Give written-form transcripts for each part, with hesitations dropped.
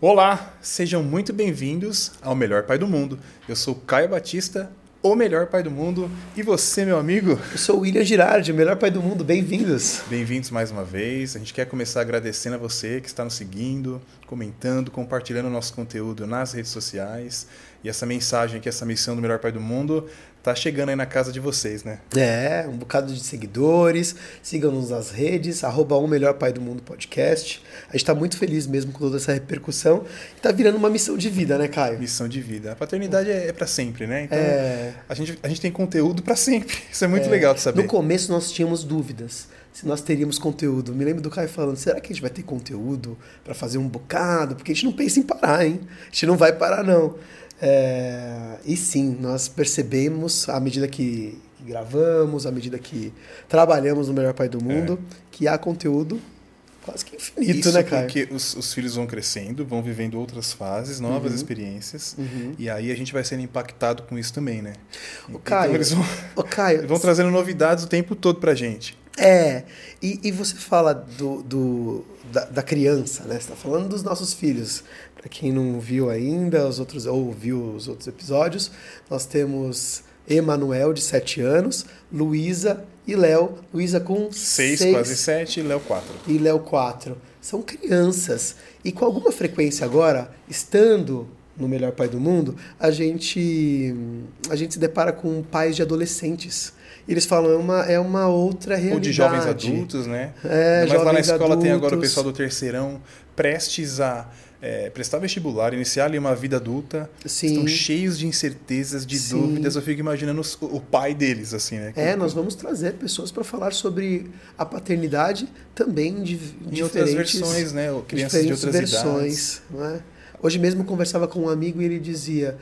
Olá, sejam muito bem-vindos ao Melhor Pai do Mundo. Eu sou Caio Batista, o melhor pai do mundo. E você, meu amigo? Eu sou o William Girardi, o melhor pai do mundo. Bem-vindos. Bem-vindos mais uma vez. A gente quer começar agradecendo a você que está nos seguindo, comentando, compartilhando o nosso conteúdo nas redes sociais. E essa mensagem aqui, essa missão do Melhor Pai do Mundo, tá chegando aí na casa de vocês, né? Um bocado de seguidores. Sigam-nos nas redes, @o Melhor Pai do Mundo podcast. A gente tá muito feliz mesmo com toda essa repercussão. E tá virando uma missão de vida, né, Caio? Missão de vida. A paternidade é para sempre, né? Então, a gente tem conteúdo para sempre. Isso é muito legal de saber. No começo nós tínhamos dúvidas se nós teríamos conteúdo. Me lembro do Caio falando, será que a gente vai ter conteúdo para fazer um bocado? Porque a gente não pensa em parar, hein? A gente não vai parar, não. E sim, nós percebemos, à medida que gravamos, à medida que trabalhamos no Melhor Pai do Mundo, que há conteúdo quase que infinito, isso, né, Caio? Porque os filhos vão crescendo, vão vivendo outras fases, novas experiências, e aí a gente vai sendo impactado com isso também, né? Caio, então eles vão trazendo novidades o tempo todo pra gente. E você fala da criança, né? Você está falando dos nossos filhos. Para quem não viu ainda ou viu os outros episódios, nós temos Emanuel, de 7 anos, Luísa e Léo. Luísa com 6, quase 7, e Léo 4. E Léo 4. São crianças. E com alguma frequência agora, estando no Melhor Pai do Mundo, a gente se depara com pais de adolescentes. E eles falam, é uma outra realidade. Ou de jovens adultos, né? Mas lá na escola tem agora o pessoal do terceirão prestes a prestar vestibular, iniciar ali uma vida adulta. Sim. Estão cheios de incertezas, de dúvidas. Eu fico imaginando o pai deles, assim, né? Nós vamos trazer pessoas para falar sobre a paternidade também de outras versões, né? Crianças de outras idades. Não é? Hoje mesmo eu conversava com um amigo e ele dizia,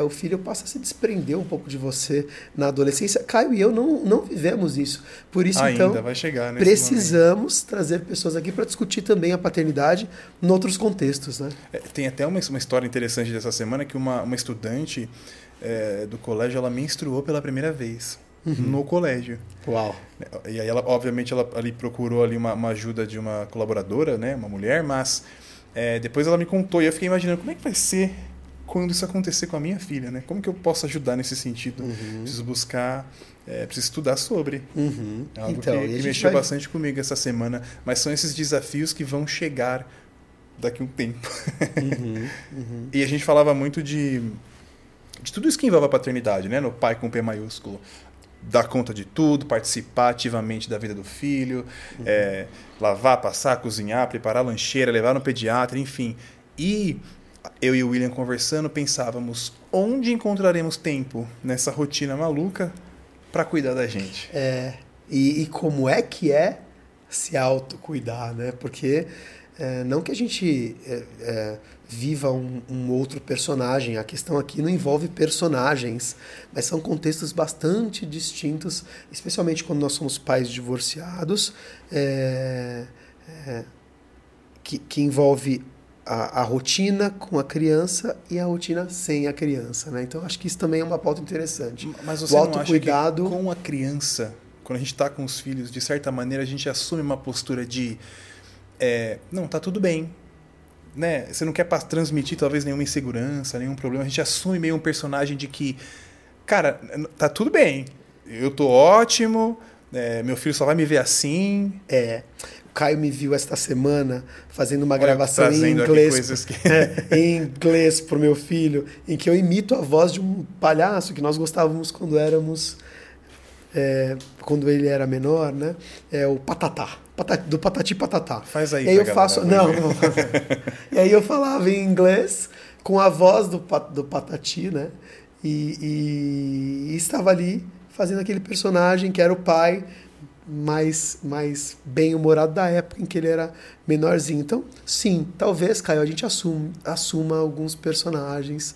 o filho passa a se desprender um pouco de você na adolescência. Caio e eu não vivemos isso. Por isso, ainda vai chegar nesse precisamos trazer pessoas aqui para discutir também a paternidade em outros contextos, né? Tem até uma história interessante dessa semana que uma estudante do colégio, ela menstruou pela primeira vez. No colégio. Uau! E aí, obviamente, ela ali procurou ali uma ajuda de uma colaboradora, né? Uma mulher, mas depois ela me contou e eu fiquei imaginando como é que vai ser quando isso acontecer com a minha filha, né? Como que eu posso ajudar nesse sentido? Preciso buscar, preciso estudar sobre. É algo que mexeu bastante comigo essa semana, mas são esses desafios que vão chegar daqui a um tempo. E a gente falava muito de tudo isso que envolve a paternidade, né? No pai com P maiúsculo. Dar conta de tudo, participar ativamente da vida do filho, lavar, passar, cozinhar, preparar a lancheira, levar no pediatra, enfim. E eu e o William conversando, pensávamos onde encontraremos tempo nessa rotina maluca para cuidar da gente. E como é que se autocuidar, né? Porque não que a gente viva um outro personagem, a questão aqui não envolve personagens, mas são contextos bastante distintos, especialmente quando nós somos pais divorciados, que envolve a rotina com a criança e a rotina sem a criança, né? Então acho que isso também é uma pauta interessante. Mas você não acha que com a criança, quando a gente está com os filhos, de certa maneira a gente assume uma postura de não, tá tudo bem, né? Você não quer transmitir talvez nenhuma insegurança, nenhum problema, a gente assume meio um personagem de que, cara, tá tudo bem, eu tô ótimo, meu filho só vai me ver assim. O Caio me viu esta semana fazendo uma gravação em inglês, em inglês pro meu filho, em que eu imito a voz de um palhaço que nós gostávamos quando ele era menor, né? O Patatá. Do Patati Patatá. Faz aí. E aí eu faço. Não. E aí eu falava em inglês com a voz do Patati, né? E estava ali fazendo aquele personagem que era o pai mais bem-humorado da época em que ele era menorzinho. Então, sim, talvez, Caio, a gente assuma alguns personagens,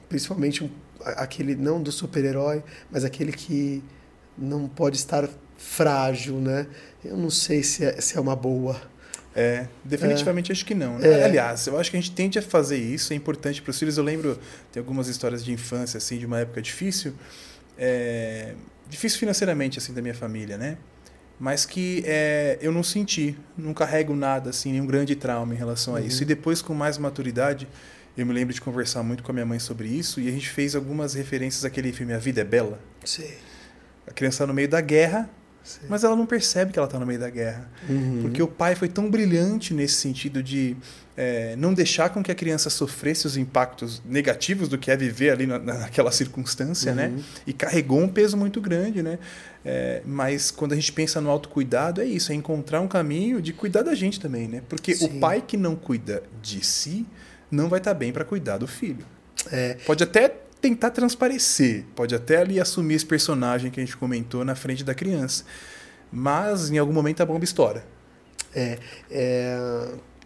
principalmente aquele, não do super-herói, mas aquele que não pode estar frágil, né? Eu não sei se é uma boa. Definitivamente acho que não, né? Aliás, eu acho que a gente tende a fazer isso, é importante para os filhos. Eu lembro, tem algumas histórias de infância, assim, de uma época difícil, difícil financeiramente, assim, da minha família, né? mas que eu não senti, não carrego nada, assim, nenhum grande trauma em relação a isso. E depois, com mais maturidade, eu me lembro de conversar muito com a minha mãe sobre isso, e a gente fez algumas referências àquele filme A Vida é Bela. Sim. A criança está no meio da guerra, Sim. mas ela não percebe que ela está no meio da guerra. Porque o pai foi tão brilhante nesse sentido de não deixar com que a criança sofresse os impactos negativos do que é viver ali naquela circunstância, né? E carregou um peso muito grande, né? Mas quando a gente pensa no autocuidado, é isso, é encontrar um caminho de cuidar da gente também, né? Porque Sim. o pai que não cuida de si não vai estar bem para cuidar do filho. Pode até tentar transparecer, pode até ali assumir esse personagem que a gente comentou na frente da criança, mas em algum momento a bomba estoura.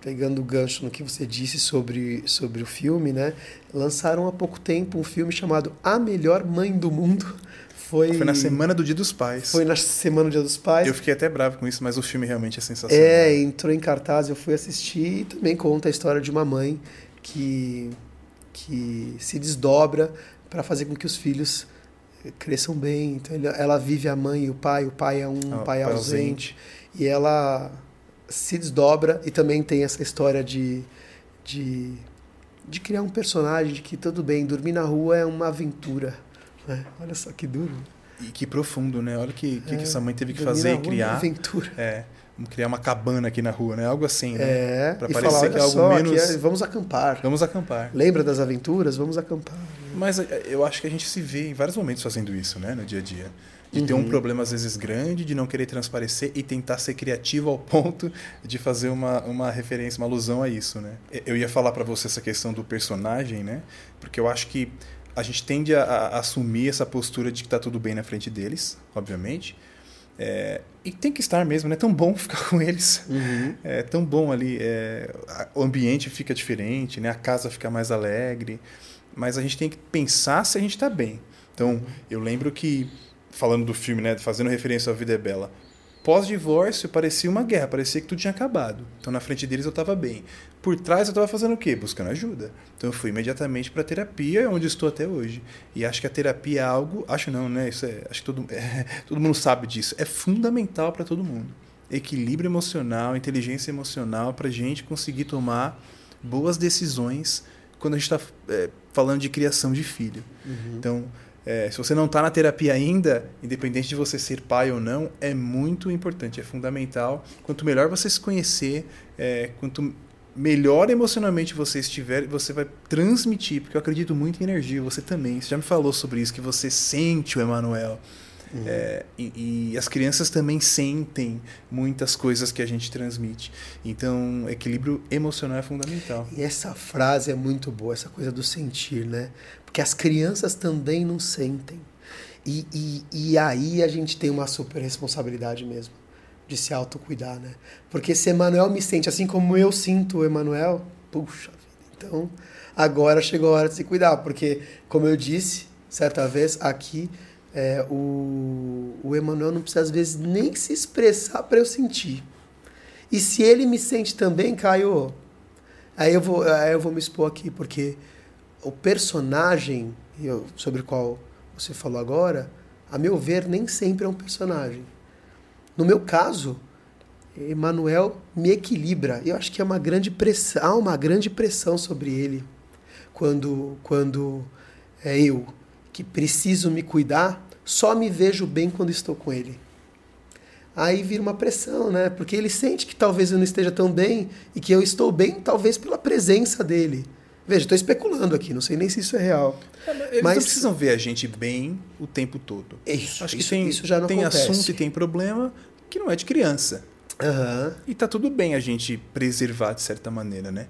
Pegando o gancho no que você disse sobre o filme, né? Lançaram há pouco tempo um filme chamado A Melhor Mãe do Mundo. Foi na semana do Dia dos Pais. Foi na semana do Dia dos Pais. Eu fiquei até bravo com isso, mas o filme realmente é sensacional. Entrou em cartaz, eu fui assistir, e também conta a história de uma mãe que se desdobra para fazer com que os filhos cresçam bem. Então ela vive a mãe e o pai é um pai ausente. E ela se desdobra, e também tem essa história de criar um personagem de que tudo bem, dormir na rua é uma aventura. Né? Olha só que duro. E que profundo, né? Olha o que essa mãe teve que dormir fazer na e rua criar. É uma aventura. Vamos criar uma cabana aqui na rua, né? Algo assim, né? Pra parecer falar, olha que é algo só, menos... vamos acampar. Vamos acampar. Lembra das aventuras? Vamos acampar. Mas eu acho que a gente se vê em vários momentos fazendo isso, né? No dia a dia. De ter um problema, às vezes, grande, de não querer transparecer e tentar ser criativo ao ponto de fazer uma referência, uma alusão a isso, né? Eu ia falar para você essa questão do personagem, né? Porque eu acho que a gente tende a assumir essa postura de que tá tudo bem na frente deles, obviamente. E tem que estar mesmo, né? É tão bom ficar com eles. É tão bom ali. O ambiente fica diferente, né? A casa fica mais alegre. Mas a gente tem que pensar se a gente está bem. Então, eu lembro que, falando do filme, né? Fazendo referência à Vida é Bela, pós-divórcio parecia uma guerra, parecia que tudo tinha acabado. Então, na frente deles eu estava bem. Por trás eu estava fazendo o quê? Buscando ajuda. Então, eu fui imediatamente para a terapia, onde estou até hoje. E acho que a terapia é algo... Acho não, né? Acho que todo mundo sabe disso. É fundamental para todo mundo. Equilíbrio emocional, inteligência emocional, para a gente conseguir tomar boas decisões quando a gente está falando de criação de filho. Então... se você não está na terapia ainda, independente de você ser pai ou não, é muito importante, é fundamental. Quanto melhor você se conhecer, quanto melhor emocionalmente você estiver, você vai transmitir, porque eu acredito muito em energia, você também. Você já me falou sobre isso, que você sente o Emanuel. E as crianças também sentem muitas coisas que a gente transmite. Então, equilíbrio emocional é fundamental. E essa frase é muito boa, essa coisa do sentir, né? Porque as crianças também não sentem. E aí a gente tem uma super responsabilidade mesmo de se autocuidar, né? Porque se Emanuel me sente assim como eu sinto o Emanuel, puxa vida. Então, agora chegou a hora de se cuidar. Porque, como eu disse certa vez aqui, o Emanuel não precisa às vezes nem se expressar para eu sentir. E se ele me sente também, Caio, aí eu vou me expor aqui, porque o personagem sobre o qual você falou agora, a meu ver, nem sempre é um personagem. No meu caso, Emanuel me equilibra. Eu acho que há uma grande pressão sobre ele quando eu, que preciso me cuidar, só me vejo bem quando estou com ele. Aí vira uma pressão, né? Porque ele sente que talvez eu não esteja tão bem e que eu estou bem, talvez pela presença dele. Veja, estou especulando aqui, não sei nem se isso é real. Eles não precisam ver a gente bem o tempo todo. Acho que isso já não tem acontece. Assunto e tem problema que não é de criança. E tá tudo bem a gente preservar de certa maneira, né?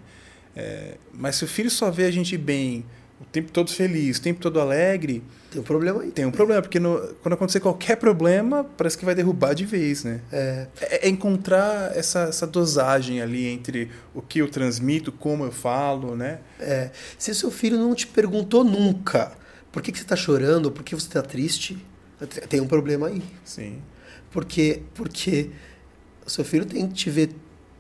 Mas se o filho só vê a gente bem o tempo todo feliz, o tempo todo alegre... Tem um problema aí. Tem um problema, porque quando acontecer qualquer problema, parece que vai derrubar de vez, né? É encontrar essa dosagem ali entre o que eu transmito, como eu falo, né? Se seu filho não te perguntou nunca por que você está chorando, ou por que você está triste, tem um problema aí. Sim. Porque o seu filho tem que te ver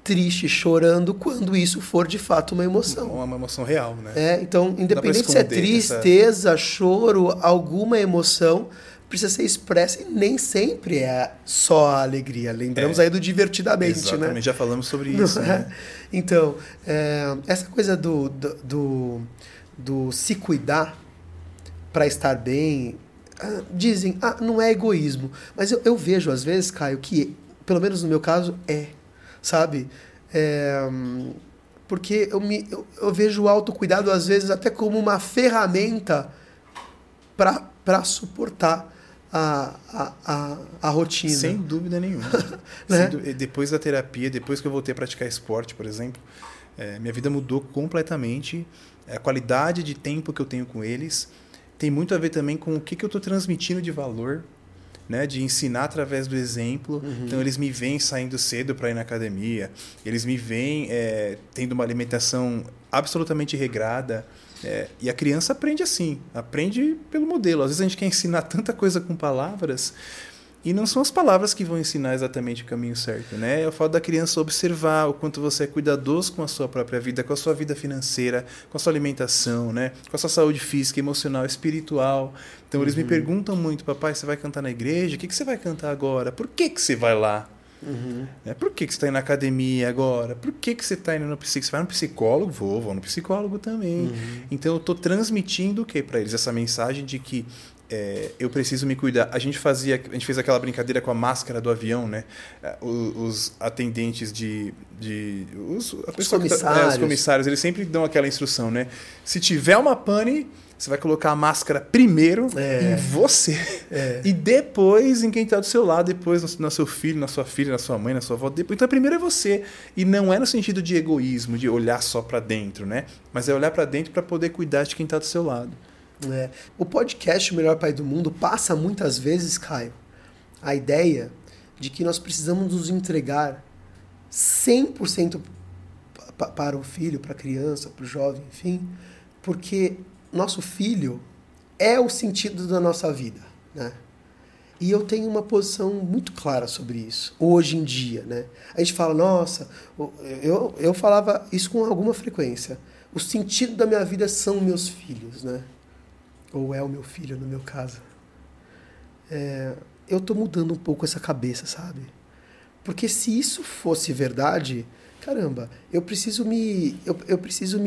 triste, chorando, quando isso for de fato uma emoção. Uma emoção real, né? Então, independente se é tristeza, choro, alguma emoção, precisa ser expressa e nem sempre é só a alegria. Lembramos aí do divertidamente, exatamente, né? já falamos sobre isso. Né? Então, essa coisa do se cuidar para estar bem, dizem, não é egoísmo. Mas eu vejo, às vezes, Caio, que, pelo menos no meu caso, sabe? Porque eu vejo o autocuidado, às vezes, até como uma ferramenta para suportar a rotina. Sem dúvida nenhuma. Né? Depois da terapia, depois que eu voltei a praticar esporte, por exemplo, minha vida mudou completamente. A qualidade de tempo que eu tenho com eles tem muito a ver também com o que eu estou transmitindo de valor, né, de ensinar através do exemplo. Então, eles me veem saindo cedo para ir na academia, eles me veem tendo uma alimentação absolutamente regrada. E a criança aprende assim, aprende pelo modelo. Às vezes a gente quer ensinar tanta coisa com palavras e não são as palavras que vão ensinar exatamente o caminho certo, né? Eu falo da criança observar o quanto você é cuidadoso com a sua própria vida, com a sua vida financeira, com a sua alimentação, né? Com a sua saúde física, emocional, espiritual. Então eles me perguntam muito, papai, você vai cantar na igreja? O que você vai cantar agora? Por que você vai lá? Por que você está indo na academia agora? Por que você está indo no psicólogo? Você vai no psicólogo? Vou no psicólogo também. Então eu estou transmitindo o que para eles? Essa mensagem de que eu preciso me cuidar. A gente fez aquela brincadeira com a máscara do avião, né? Os atendentes os comissários, eles sempre dão aquela instrução, né? Se tiver uma pane, você vai colocar a máscara primeiro em você e depois em quem está do seu lado, depois no seu filho, na sua filha, na sua mãe, na sua avó. Então, primeiro é você. E não é no sentido de egoísmo, de olhar só para dentro, né? Mas é olhar para dentro para poder cuidar de quem está do seu lado. O podcast O Melhor Pai do Mundo passa muitas vezes, Caio, a ideia de que nós precisamos nos entregar 100% para o filho, para a criança, para o jovem, enfim, porque nosso filho é o sentido da nossa vida, né? E eu tenho uma posição muito clara sobre isso, hoje em dia, né? A gente fala, nossa, eu falava isso com alguma frequência, o sentido da minha vida são meus filhos, né? Ou é o meu filho, no meu caso. Eu tô mudando um pouco essa cabeça, sabe? Porque se isso fosse verdade, caramba, eu preciso me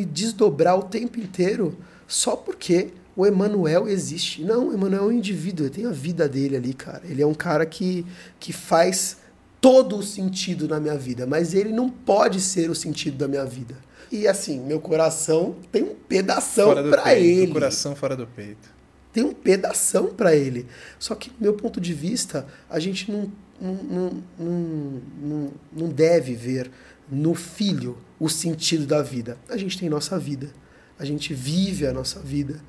desdobrar o tempo inteiro só porque o Emanuel existe. Não, o Emanuel é um indivíduo, ele tem a vida dele ali, cara. Ele é um cara que faz todo o sentido na minha vida, mas ele não pode ser o sentido da minha vida. E assim, meu coração tem um pedação pra ele. O coração fora do peito. Tem um pedação pra ele. Só que, do meu ponto de vista, a gente não deve ver no filho o sentido da vida. A gente tem nossa vida. A gente vive a nossa vida.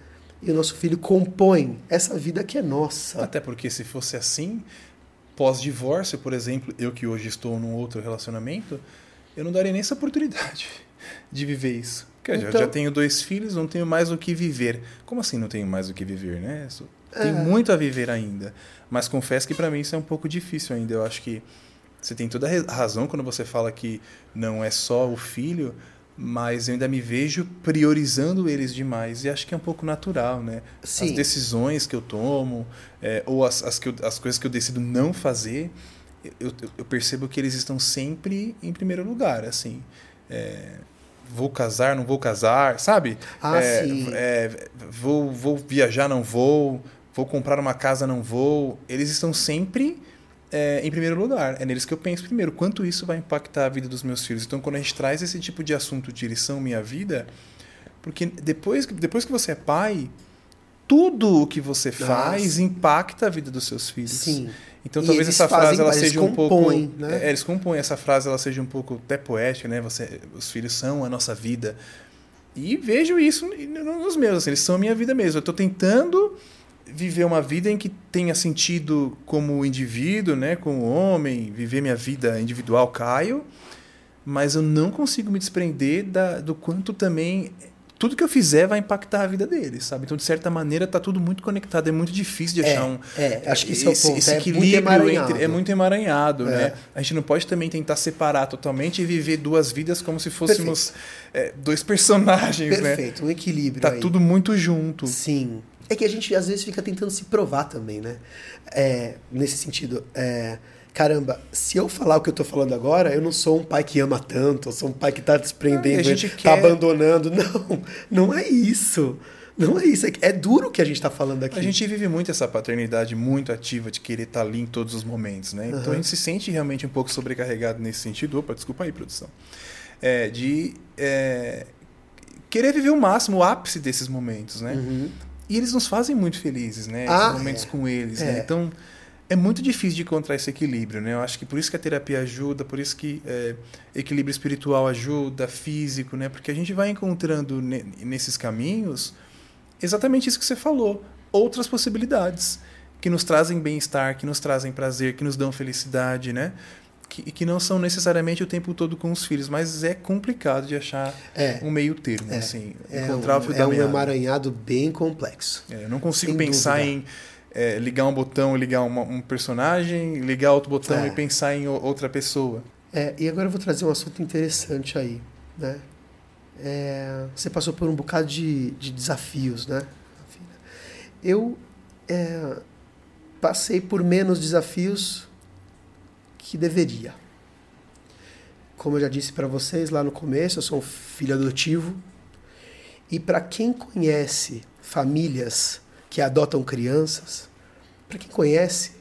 E o nosso filho compõe essa vida que é nossa. Até porque se fosse assim, pós-divórcio, por exemplo, eu que hoje estou num outro relacionamento, eu não daria nem essa oportunidade de viver isso. Porque eu já tenho 2 filhos, não tenho mais o que viver. Como assim não tenho mais o que viver, né? Tenho muito a viver ainda. Mas confesso que para mim isso é um pouco difícil ainda. Eu acho que você tem toda a razão quando você fala que não é só o filho, mas eu ainda me vejo priorizando eles demais. E acho que é um pouco natural, né? Sim. As decisões que eu tomo, ou as coisas que eu decido não fazer, eu percebo que eles estão sempre em primeiro lugar, assim. Vou casar, não vou casar, sabe? Sim. Vou viajar, não vou comprar uma casa, não vou. Eles estão sempre em primeiro lugar. É neles que eu penso primeiro. Quanto isso vai impactar a vida dos meus filhos? Então, quando a gente traz esse tipo de assunto de eles são minha vida, porque depois que você é pai, tudo o que você faz impacta a vida dos seus filhos. Sim. Então talvez essa frase ela seja um pouco, né? Eles compõem, essa frase ela seja um pouco até poética, né? Os filhos são a nossa vida. E vejo isso nos meus, assim, eles são a minha vida mesmo. Eu estou tentando viver uma vida em que tenha sentido como indivíduo, né? Como homem, viver minha vida individual, Caio, mas eu não consigo me desprender do quanto também tudo que eu fizer vai impactar a vida deles, sabe? Então, de certa maneira, tá tudo muito conectado. É muito difícil de achar acho que esse é o ponto. Esse equilíbrio é muito emaranhado, né? A gente não pode também tentar separar totalmente e viver 2 vidas como se fôssemos 2 personagens, Perfeito, né? Um equilíbrio tá aí. Tudo muito junto. Sim. É que a gente às vezes fica tentando se provar também, né? Nesse sentido, caramba, se eu falar o que eu tô falando agora, eu não sou um pai que ama tanto, eu sou um pai que tá desprendendo, tá abandonando. Não é isso. Não é isso. É duro o que a gente tá falando aqui. A gente vive muito essa paternidade muito ativa de querer estar ali em todos os momentos, né? Então a gente se sente realmente um pouco sobrecarregado nesse sentido. Opa, desculpa aí, produção. Querer viver o máximo, o ápice desses momentos, né? E eles nos fazem muito felizes, né? Esses momentos com eles, né? Então, é muito difícil de encontrar esse equilíbrio, né? Eu acho que por isso que a terapia ajuda, por isso que equilíbrio espiritual ajuda, físico, né? Porque a gente vai encontrando nesses caminhos exatamente isso que você falou. Outras possibilidades que nos trazem bem-estar, que nos trazem prazer, que nos dão felicidade, né? Que não são necessariamente o tempo todo com os filhos, mas é complicado de achar um meio termo, assim, encontrar o fio da meada. É um emaranhado bem complexo. Eu não consigo pensar em ligar um botão e ligar um personagem, ligar outro botão e pensar em outra pessoa. E agora eu vou trazer um assunto interessante aí, né? Você passou por um bocado de desafios, né? Eu passei por menos desafios que deveria. Como eu já disse para vocês lá no começo, eu sou um filho adotivo. E para quem conhece famílias que adotam crianças, para quem conhece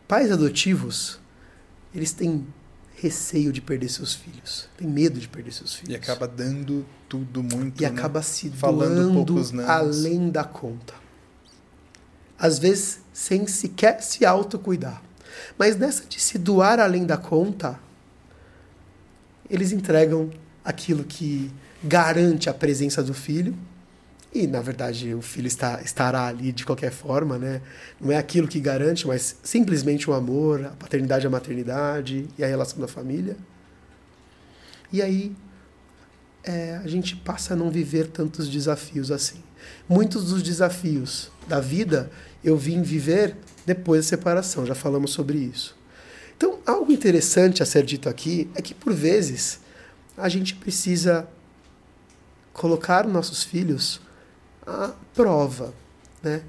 pais adotivos, eles têm receio de perder seus filhos, têm medo de perder seus filhos. E acaba dando tudo muito, e acaba se falando poucos não, além da conta. Às vezes sem sequer se autocuidar. Mas nessa de se doar além da conta, eles entregam aquilo que garante a presença do filho. E, na verdade, o filho estará ali de qualquer forma, né? Não é aquilo que garante, mas simplesmente o amor, a paternidade, a maternidade e a relação da família. E aí a gente passa a não viver tantos desafios assim. Muitos dos desafios da vida eu vim viver depois da separação, já falamos sobre isso. Então, algo interessante a ser dito aqui é que, por vezes, a gente precisa colocar nossos filhos à prova, né?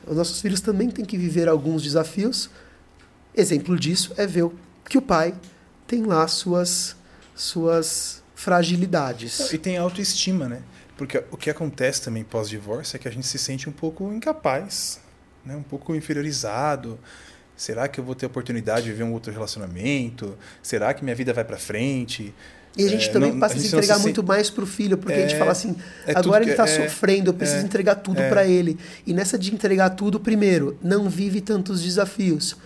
Os nossos filhos também têm que viver alguns desafios. Exemplo disso é ver que o pai tem lá suas fragilidades. E tem autoestima, né? Porque o que acontece também pós-divórcio é que a gente se sente um pouco incapaz, né? Um pouco inferiorizado. Será que eu vou ter a oportunidade de viver um outro relacionamento? Será que minha vida vai para frente? E a gente também passa a se entregar muito mais pro filho, porque a gente fala assim, agora ele está sofrendo, eu preciso entregar tudo para ele. E nessa de entregar tudo, primeiro, não vive tantos desafios.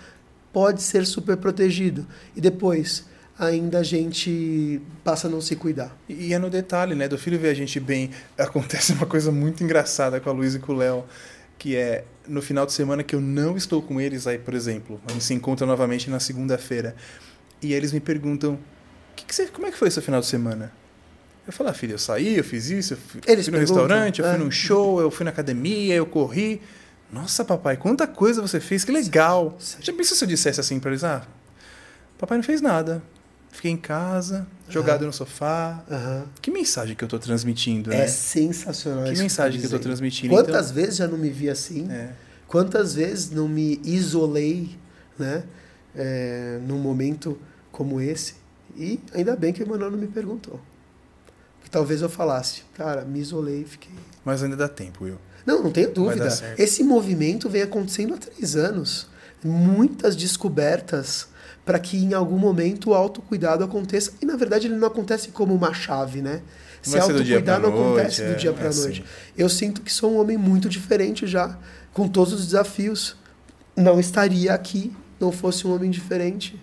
Pode ser super protegido. E depois, ainda a gente passa a não se cuidar. E é no detalhe, né? Do filho ver a gente bem. Acontece uma coisa muito engraçada com a Luísa e com o Léo, que é no final de semana que eu não estou com eles, aí, por exemplo, a gente se encontra novamente na segunda-feira, e eles me perguntam, como é que foi esse final de semana? Eu falo, filho, eu saí, eu fiz isso, eu fui no restaurante, eu fui num show, eu fui na academia, eu corri. Nossa, papai, quanta coisa você fez, que legal. Já pensou se eu dissesse assim pra eles, papai não fez nada. Fiquei em casa, jogado no sofá. Que mensagem que eu tô transmitindo, né? É sensacional. Que mensagem que eu tô transmitindo. Quantas vezes já não me vi assim? Quantas vezes não me isolei, né? Num momento como esse? E ainda bem que o Emanuel não me perguntou. Porque talvez eu falasse, cara, me isolei, fiquei... Mas ainda dá tempo, Will. Não tenho dúvida. Esse movimento vem acontecendo há 3 anos. Muitas descobertas para que em algum momento o autocuidado aconteça. E na verdade ele não acontece como uma chave, né? Se autocuidar não acontece do dia para a noite. Eu sinto que sou um homem muito diferente já, com todos os desafios. Não estaria aqui, não fosse um homem diferente.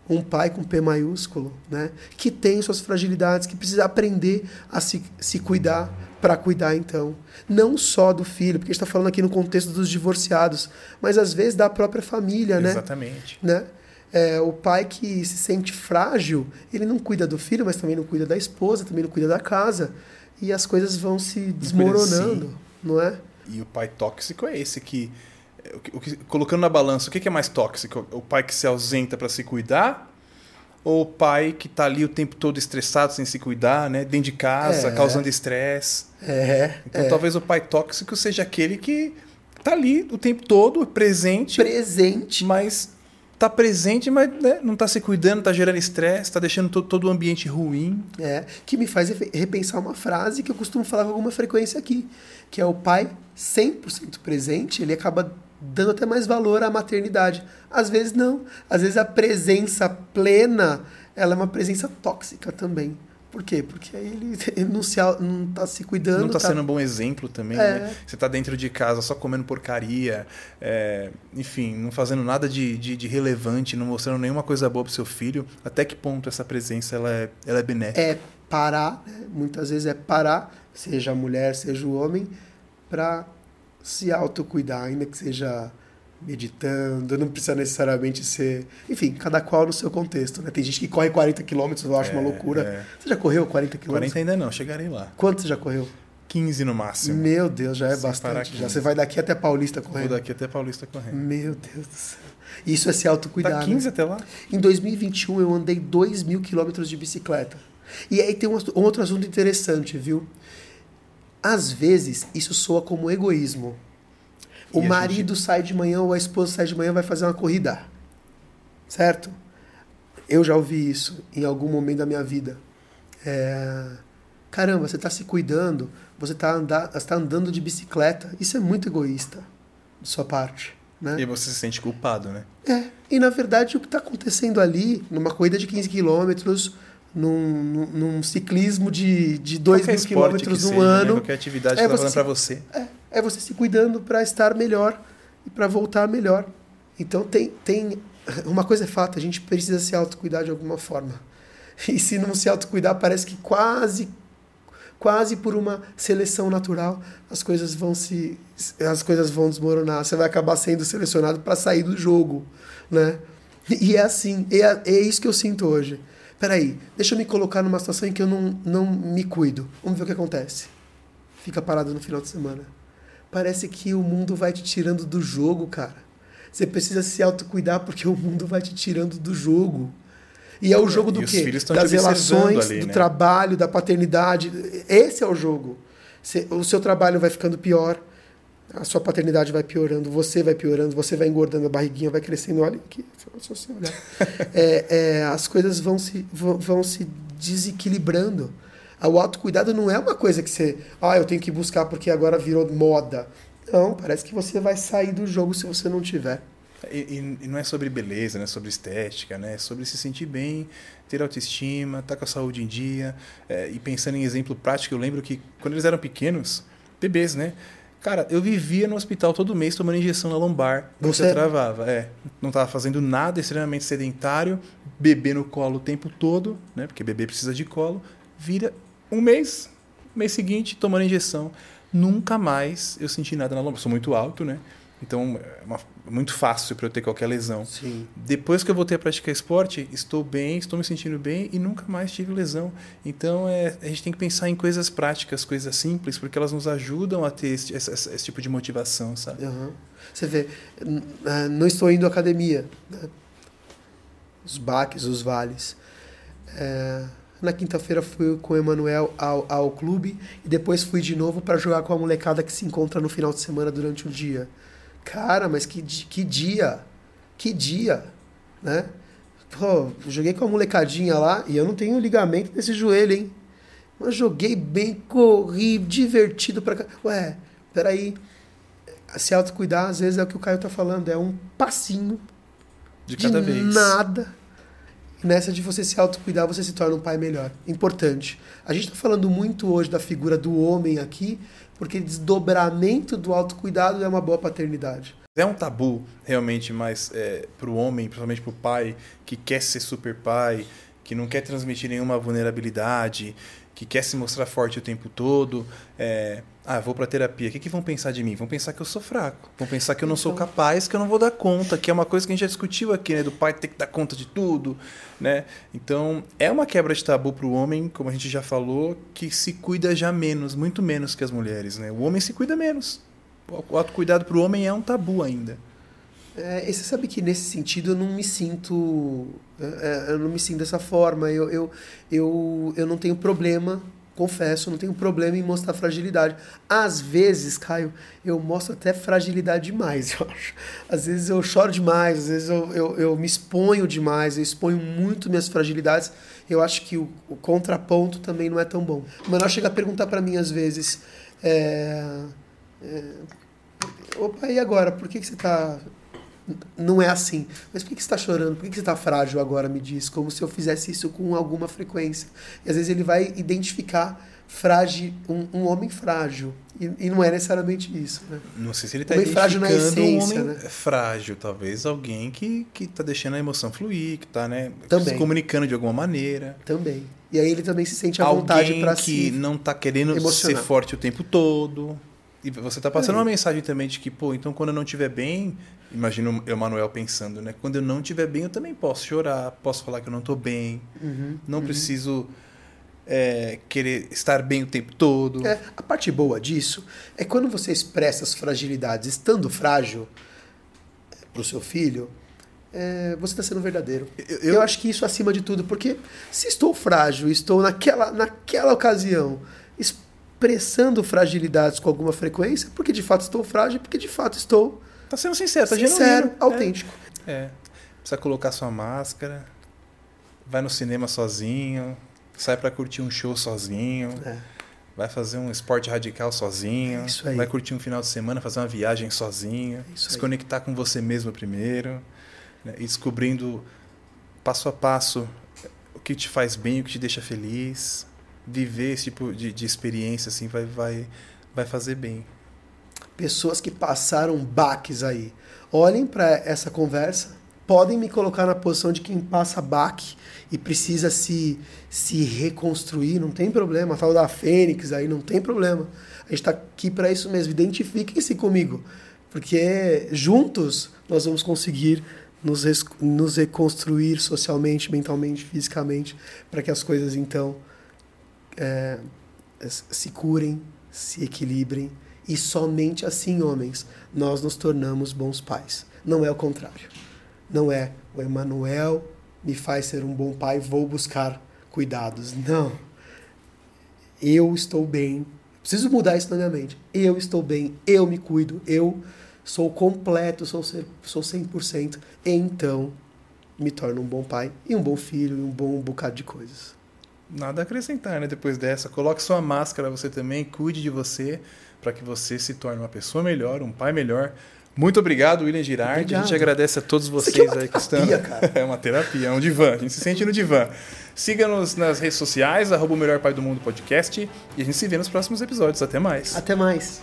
Um pai com P maiúsculo, né? Que tem suas fragilidades, que precisa aprender a se cuidar para cuidar, então. Não só do filho, porque a gente está falando aqui no contexto dos divorciados, mas às vezes da própria família, né? Exatamente. Né? O pai que se sente frágil, ele não cuida do filho, mas também não cuida da esposa, também não cuida da casa. E as coisas vão se desmoronando, não é? E o pai tóxico é esse que... colocando na balança, o que é mais tóxico? O pai que se ausenta para se cuidar ou o pai que tá ali o tempo todo estressado, sem se cuidar, né? Dentro de casa, causando estresse. Então talvez o pai tóxico seja aquele que tá ali o tempo todo, presente. Mas tá presente, mas né, não tá se cuidando, tá gerando estresse, tá deixando todo o ambiente ruim. Que me faz repensar uma frase que eu costumo falar com alguma frequência aqui, que é o pai 100% presente, ele acaba dando até mais valor à maternidade. Às vezes não. Às vezes a presença plena, ela é uma presença tóxica também. Por quê? Porque aí ele não tá se cuidando. Não tá sendo um bom exemplo também, né? Você tá dentro de casa só comendo porcaria, enfim, não fazendo nada de relevante, não mostrando nenhuma coisa boa pro seu filho. Até que ponto essa presença ela é benéfica? É parar, né? Muitas vezes é parar, seja a mulher, seja o homem, para se autocuidar, ainda que seja meditando, não precisa necessariamente ser... Enfim, cada qual no seu contexto, né? Tem gente que corre 40 quilômetros, eu acho uma loucura. Você já correu 40 quilômetros? 40 ainda não, chegarei lá. Quanto você já correu? 15 no máximo. Meu Deus, já é bastante. Já você vai daqui até Paulista correndo? Vou daqui até Paulista correndo. Meu Deus do céu. Isso é se autocuidar. Tá 15 até lá? Em 2021 eu andei 2.000 quilômetros de bicicleta. E aí tem um outro assunto interessante, viu? Às vezes isso soa como egoísmo. O marido sai de manhã ou a esposa sai de manhã e vai fazer uma corrida. Certo? Eu já ouvi isso em algum momento da minha vida. Caramba, você está se cuidando, você está andando de bicicleta. Isso é muito egoísta de sua parte. Né? E você se sente culpado, né? E na verdade o que está acontecendo ali, numa corrida de 15 quilômetros, num ciclismo de 2.000 quilômetros no ano... Né? Qualquer atividade que está falando para você. É você se cuidando para estar melhor e para voltar melhor. Então tem uma coisa é fato, a gente precisa se autocuidar de alguma forma. E se não se autocuidar, parece que quase por uma seleção natural as coisas vão desmoronar. Você vai acabar sendo selecionado para sair do jogo, né? E é assim, é isso que eu sinto hoje. Peraí, deixa eu me colocar numa situação em que eu não me cuido. Vamos ver o que acontece. Fica parado no final de semana. Parece que o mundo vai te tirando do jogo, cara. Você precisa se autocuidar porque o mundo vai te tirando do jogo. E é o jogo do quê? Das relações, ali, do trabalho, da paternidade. Esse é o jogo. O seu trabalho vai ficando pior, a sua paternidade vai piorando, você vai piorando, você vai engordando, a barriguinha vai crescendo. Olha aqui, se você olhar. As coisas vão se desequilibrando. O autocuidado não é uma coisa que você... eu tenho que buscar porque agora virou moda. Não, parece que você vai sair do jogo se você não tiver. E não é sobre beleza, não é sobre estética, né? É sobre se sentir bem, ter autoestima, estar com a saúde em dia. E pensando em exemplo prático, eu lembro que quando eles eram pequenos, bebês, né? Cara, eu vivia no hospital todo mês tomando injeção na lombar. Você travava. Não estava fazendo nada, extremamente sedentário, bebê no colo o tempo todo, né? Porque bebê precisa de colo. Vira um mês seguinte, tomando injeção. Nunca mais eu senti nada na lombar. Sou muito alto, né? Então, é muito fácil para eu ter qualquer lesão. Sim. Depois que eu voltei a praticar esporte, estou bem, estou me sentindo bem e nunca mais tive lesão. Então, a gente tem que pensar em coisas práticas, coisas simples, porque elas nos ajudam a ter esse tipo de motivação, sabe? Uhum. Você vê, não estou indo à academia, né? Os baques, os vales. Na quinta-feira fui com o Emanuel ao clube e depois fui de novo para jogar com a molecada que se encontra no final de semana durante o dia. Cara, mas que dia, né? Pô, joguei com a molecadinha lá e eu não tenho ligamento nesse joelho, hein? Mas joguei bem, corri, divertido pra cá. Peraí. Se autocuidar, às vezes é o que o Caio tá falando, é um passinho de cada vez. Nada. E nessa de você se autocuidar, você se torna um pai melhor. Importante. A gente tá falando muito hoje da figura do homem aqui, porque desdobramento do autocuidado é uma boa paternidade. É um tabu, realmente, mais para o homem, principalmente para o pai, que quer ser super pai, que não quer transmitir nenhuma vulnerabilidade, que quer se mostrar forte o tempo todo. Vou para terapia. O que vão pensar de mim? Vão pensar que eu sou fraco. Vão pensar que eu não sou capaz, que eu não vou dar conta, que é uma coisa que a gente já discutiu aqui, né? Do pai ter que dar conta de tudo, né? Então, é uma quebra de tabu para o homem, como a gente já falou, que se cuida já menos, muito menos que as mulheres, né? O homem se cuida menos. O autocuidado para o homem é um tabu ainda. E você sabe que nesse sentido eu não me sinto. Eu não me sinto dessa forma. Eu não tenho problema, confesso, eu não tenho problema em mostrar fragilidade. Às vezes, Caio, eu mostro até fragilidade demais, eu acho. Às vezes eu choro demais, às vezes eu me exponho demais, eu exponho muito minhas fragilidades. Eu acho que o contraponto também não é tão bom. O Manuel chega a perguntar pra mim às vezes: opa, e agora? Por que você tá. Não é assim. Mas por que você está chorando? Por que você está frágil agora, me diz? Como se eu fizesse isso com alguma frequência. E às vezes ele vai identificar um homem frágil. E não é necessariamente isso. Né? Não sei se ele está homem frágil na identificando essência, um homem né? frágil. Talvez alguém que está deixando a emoção fluir, que está, né, Também. se comunicando de alguma maneira. Também. E aí ele também se sente à vontade para Alguém que não está querendo emocionar. ser forte o tempo todo. E você está passando uma mensagem também de que, pô, então quando eu não estiver bem, imagina o Emanuel pensando, né? Quando eu não estiver bem, eu também posso chorar, posso falar que eu não estou bem, não preciso querer estar bem o tempo todo. A parte boa disso é quando você expressa as fragilidades estando frágil para o seu filho, você está sendo verdadeiro. Eu acho que isso acima de tudo, porque se estou frágil, estou naquela ocasião expressando fragilidades com alguma frequência, porque de fato estou frágil, porque de fato estou tá sendo sincero, tá sincero, genuíno. autêntico. Precisa colocar sua máscara, vai no cinema sozinho, sai pra curtir um show sozinho, vai fazer um esporte radical sozinho, Isso aí. vai curtir um final de semana, fazer uma viagem sozinho, se conectar com você mesmo primeiro, né, e descobrindo passo a passo o que te faz bem, o que te deixa feliz. Viver esse tipo de experiência assim, vai fazer bem. Pessoas que passaram baques aí, olhem para essa conversa, podem me colocar na posição de quem passa baque e precisa se reconstruir, não tem problema. A tal da Fênix aí, não tem problema. A gente está aqui para isso mesmo. Identifiquem-se comigo, porque juntos nós vamos conseguir nos reconstruir socialmente, mentalmente, fisicamente, para que as coisas então se curem, se equilibrem. E somente assim, homens, nós nos tornamos bons pais. Não é o contrário. Não é o Emanuel me faz ser um bom pai, vou buscar cuidados. Não. Eu estou bem. Preciso mudar isso na minha mente. Eu estou bem, eu me cuido, eu sou completo, sou 100%. Então, me torno um bom pai e um bom filho e um bom bocado de coisas. Nada a acrescentar, né? Depois dessa, coloque sua máscara você também, cuide de você, para que você se torne uma pessoa melhor, um pai melhor. Muito obrigado, William Girardi. Obrigado. A gente agradece a todos vocês aí que estão. Cara. É uma terapia, é um divã. A gente se sente no divã. Siga-nos nas redes sociais, @o Melhor Pai do Mundo Podcast. E a gente se vê nos próximos episódios. Até mais. Até mais.